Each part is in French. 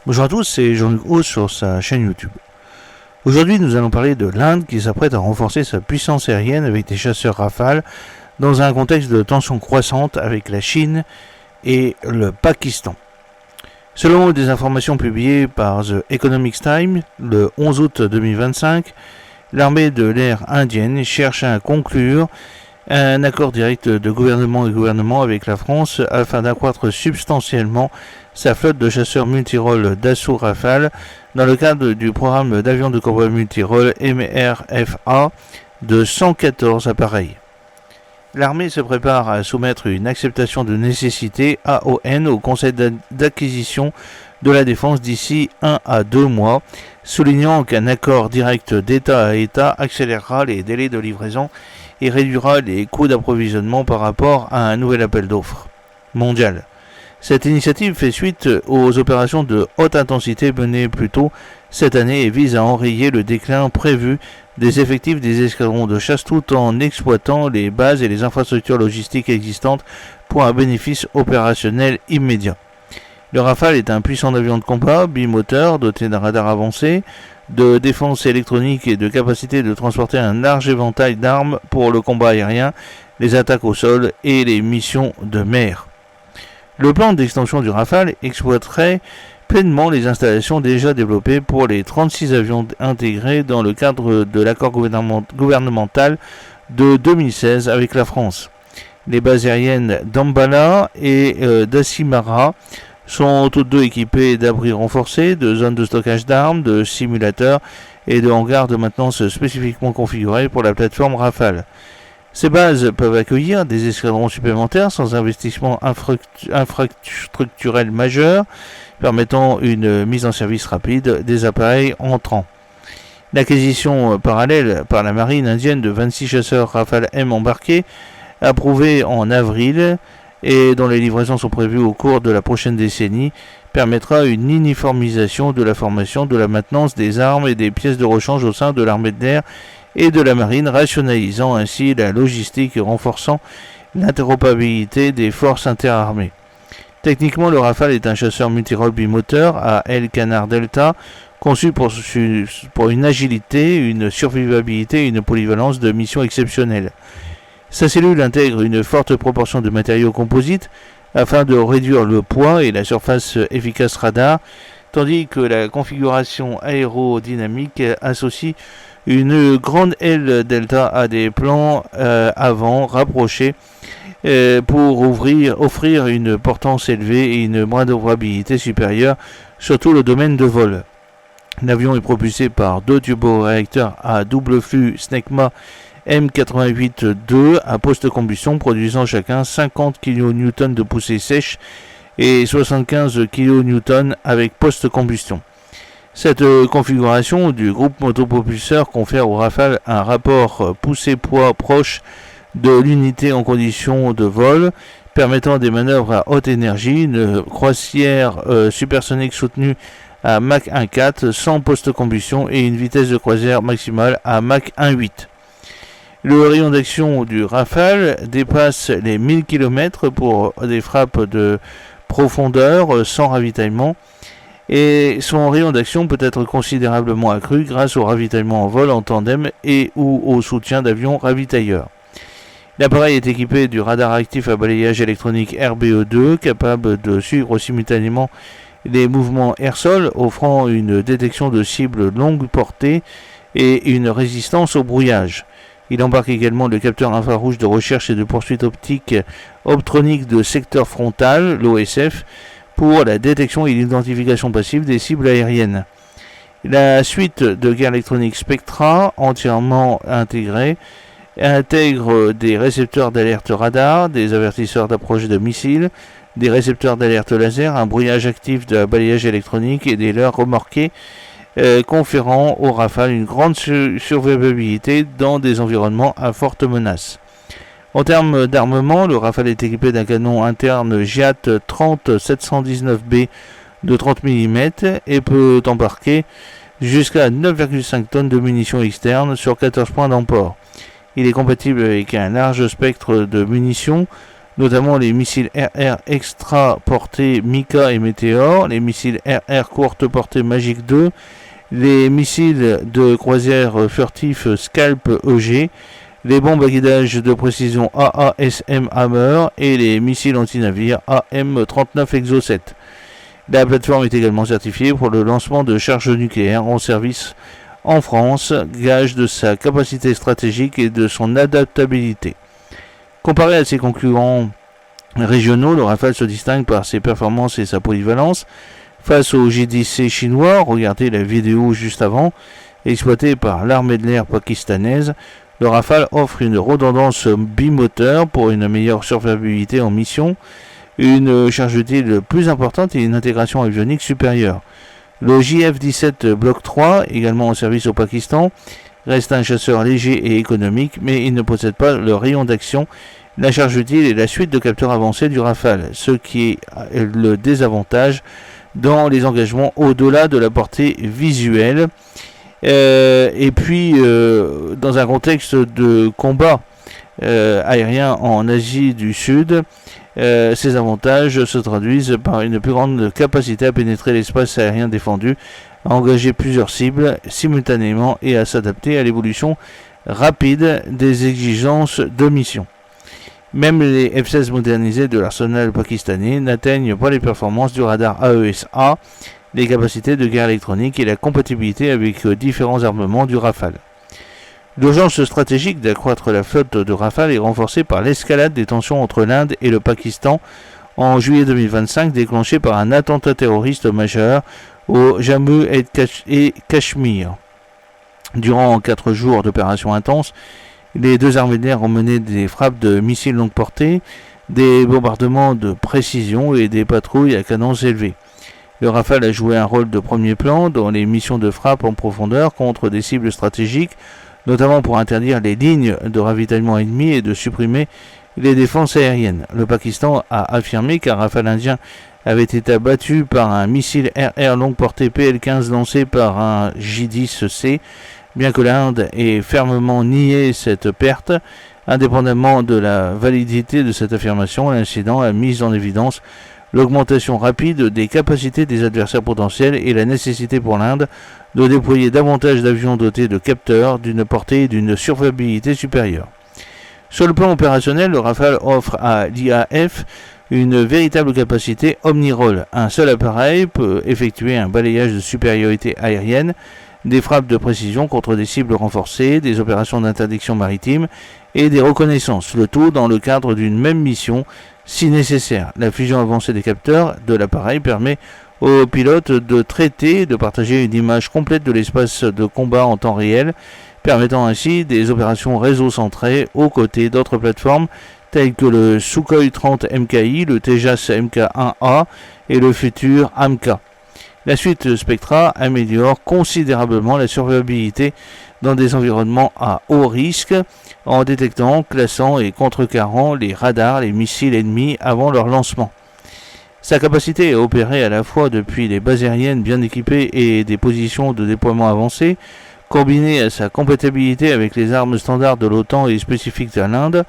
Bonjour à tous, c'est Jean-Luc Haut sur sa chaîne YouTube. Aujourd'hui, nous allons parler de l'Inde qui s'apprête à renforcer sa puissance aérienne avec des chasseurs Rafale dans un contexte de tensions croissantes avec la Chine et le Pakistan. Selon des informations publiées par The Economic Times le 11 août 2025, l'armée de l'air indienne cherche à conclure un accord direct de gouvernement et gouvernement avec la France afin d'accroître substantiellement sa flotte de chasseurs multirôles d'assaut Rafale dans le cadre du programme d'avions de convoi multirôle MRFA de 114 appareils. L'armée se prépare à soumettre une acceptation de nécessité AON au Conseil d'acquisition de la défense d'ici 1 à 2 mois, soulignant qu'un accord direct d'État à État accélérera les délais de livraison et réduira les coûts d'approvisionnement par rapport à un nouvel appel d'offres mondial. Cette initiative fait suite aux opérations de haute intensité menées plus tôt cette année et vise à enrayer le déclin prévu des effectifs des escadrons de chasse tout en exploitant les bases et les infrastructures logistiques existantes pour un bénéfice opérationnel immédiat. Le Rafale est un puissant avion de combat bimoteur doté d'un radar avancé, de défense électronique et de capacité de transporter un large éventail d'armes pour le combat aérien, les attaques au sol et les missions de mer. Le plan d'extension du Rafale exploiterait pleinement les installations déjà développées pour les 36 avions intégrés dans le cadre de l'accord gouvernemental de 2016 avec la France. Les bases aériennes d'Ambala et d'Assimara sont toutes deux équipées d'abris renforcés, de zones de stockage d'armes, de simulateurs et de hangars de maintenance spécifiquement configurés pour la plateforme Rafale. Ces bases peuvent accueillir des escadrons supplémentaires sans investissement infrastructurel majeur, permettant une mise en service rapide des appareils entrants. L'acquisition parallèle par la marine indienne de 26 chasseurs Rafale M embarqués, approuvée en avril et dont les livraisons sont prévues au cours de la prochaine décennie, permettra une uniformisation de la formation, de la maintenance des armes et des pièces de rechange au sein de l'armée de l'air et de la marine, rationalisant ainsi la logistique et renforçant l'interopérabilité des forces interarmées. Techniquement, le Rafale est un chasseur multirôle bimoteur à aile canard delta, conçu pour une agilité, une survivabilité et une polyvalence de mission exceptionnelle. Sa cellule intègre une forte proportion de matériaux composites afin de réduire le poids et la surface efficace radar, tandis que la configuration aérodynamique associe une grande aile delta à des plans avant rapprochés pour offrir une portance élevée et une manœuvrabilité supérieure, surtout le domaine de vol. L'avion est propulsé par deux turboréacteurs à double flux Snecma M88-2 à post-combustion, produisant chacun 50 kN de poussée sèche et 75 kN avec post-combustion. Cette configuration du groupe motopropulseur confère au Rafale un rapport poussée-poids proche de l'unité en conditions de vol, permettant des manœuvres à haute énergie, une croisière supersonique soutenue à Mach 1.4 sans post-combustion et une vitesse de croisière maximale à Mach 1.8. Le rayon d'action du Rafale dépasse les 1000 km pour des frappes de profondeur sans ravitaillement, et son rayon d'action peut être considérablement accru grâce au ravitaillement en vol en tandem et ou au soutien d'avions ravitailleurs. L'appareil est équipé du radar actif à balayage électronique RBE2, capable de suivre simultanément les mouvements air-sol, offrant une détection de cibles longue portée et une résistance au brouillage. Il embarque également le capteur infrarouge de recherche et de poursuite optique optronique de secteur frontal, l'OSF, pour la détection et l'identification passive des cibles aériennes. La suite de guerre électronique Spectra, entièrement intégrée, intègre des récepteurs d'alerte radar, des avertisseurs d'approche de missiles, des récepteurs d'alerte laser, un brouillage actif de balayage électronique et des leurres remorqués, conférant au Rafale une grande survivabilité dans des environnements à forte menace. En termes d'armement, le Rafale est équipé d'un canon interne GIAT 30-719B de 30 mm et peut embarquer jusqu'à 9,5 tonnes de munitions externes sur 14 points d'emport. Il est compatible avec un large spectre de munitions notamment les missiles RR extra portée Mika et Météor, les missiles RR courte portée Magic 2, les missiles de croisière furtif Scalp EG, les bombes à guidage de précision AASM Hammer et les missiles anti-navires AM-39 Exocet. La plateforme est également certifiée pour le lancement de charges nucléaires en service en France, gage de sa capacité stratégique et de son adaptabilité. Comparé à ses concurrents régionaux, le Rafale se distingue par ses performances et sa polyvalence. Face au J-10C chinois, regardez la vidéo juste avant, exploité par l'armée de l'air pakistanaise, le Rafale offre une redondance bimoteur pour une meilleure survivabilité en mission, une charge utile plus importante et une intégration avionique supérieure. Le JF-17 Block 3, également en service au Pakistan, reste un chasseur léger et économique, mais il ne possède pas le rayon d'action, la charge utile et la suite de capteurs avancés du Rafale, ce qui est le désavantage dans les engagements au-delà de la portée visuelle. Et puis, dans un contexte de combat aérien en Asie du Sud, ces avantages se traduisent par une plus grande capacité à pénétrer l'espace aérien défendu, à engager plusieurs cibles simultanément et à s'adapter à l'évolution rapide des exigences de mission. Même les F-16 modernisés de l'arsenal pakistanais n'atteignent pas les performances du radar AESA, les capacités de guerre électronique et la compatibilité avec différents armements du Rafale. L'urgence stratégique d'accroître la flotte de Rafale est renforcée par l'escalade des tensions entre l'Inde et le Pakistan en juillet 2025, déclenchée par un attentat terroriste majeur au Jammu et Cachemire. Durant 4 jours d'opérations intenses, les deux armées de l'air ont mené des frappes de missiles longue portée, des bombardements de précision et des patrouilles à cadence élevée. Le Rafale a joué un rôle de premier plan dans les missions de frappe en profondeur contre des cibles stratégiques, notamment pour interdire les lignes de ravitaillement ennemies et de supprimer les défenses aériennes. Le Pakistan a affirmé qu'un Rafale indien avait été abattu par un missile RR longue portée PL-15 lancé par un J-10C, bien que l'Inde ait fermement nié cette perte. Indépendamment de la validité de cette affirmation, l'incident a mis en évidence l'augmentation rapide des capacités des adversaires potentiels et la nécessité pour l'Inde de déployer davantage d'avions dotés de capteurs d'une portée et d'une survivabilité supérieure. Sur le plan opérationnel, le Rafale offre à l'IAF une véritable capacité omni-rôle. Un seul appareil peut effectuer un balayage de supériorité aérienne, des frappes de précision contre des cibles renforcées, des opérations d'interdiction maritime et des reconnaissances, le tout dans le cadre d'une même mission si nécessaire. La fusion avancée des capteurs de l'appareil permet aux pilotes de traiter et de partager une image complète de l'espace de combat en temps réel, permettant ainsi des opérations réseau centrées aux côtés d'autres plateformes telles que le Sukhoi 30 MKI, le Tejas MK1A et le futur AMCA. La suite Spectra améliore considérablement la survivabilité dans des environnements à haut risque en détectant, classant et contrecarrant les radars, les missiles ennemis avant leur lancement. Sa capacité à opérer à la fois depuis les bases aériennes bien équipées et des positions de déploiement avancées, combinée à sa compatibilité avec les armes standards de l'OTAN et spécifiques à l'Inde,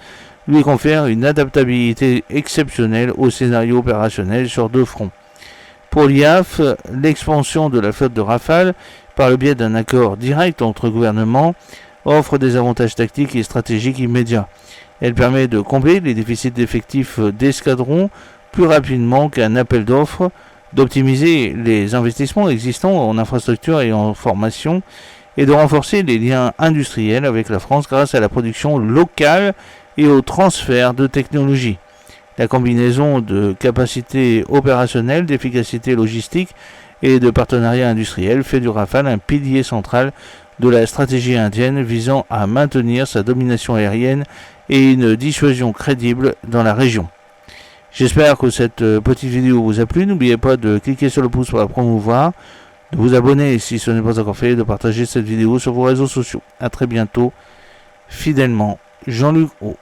lui confère une adaptabilité exceptionnelle au scénario opérationnel sur 2 fronts. Pour l'IAF, l'expansion de la flotte de Rafale, par le biais d'un accord direct entre gouvernements, offre des avantages tactiques et stratégiques immédiats. Elle permet de combler les déficits d'effectifs d'escadron plus rapidement qu'un appel d'offres, d'optimiser les investissements existants en infrastructure et en formation, et de renforcer les liens industriels avec la France grâce à la production locale et au transfert de technologies. La combinaison de capacités opérationnelles, d'efficacité logistique et de partenariat industriel fait du Rafale un pilier central de la stratégie indienne visant à maintenir sa domination aérienne et une dissuasion crédible dans la région. J'espère que cette petite vidéo vous a plu. N'oubliez pas de cliquer sur le pouce pour la promouvoir, de vous abonner si ce n'est pas encore fait, et de partager cette vidéo sur vos réseaux sociaux. A très bientôt. Fidèlement, Jean-Luc Haut.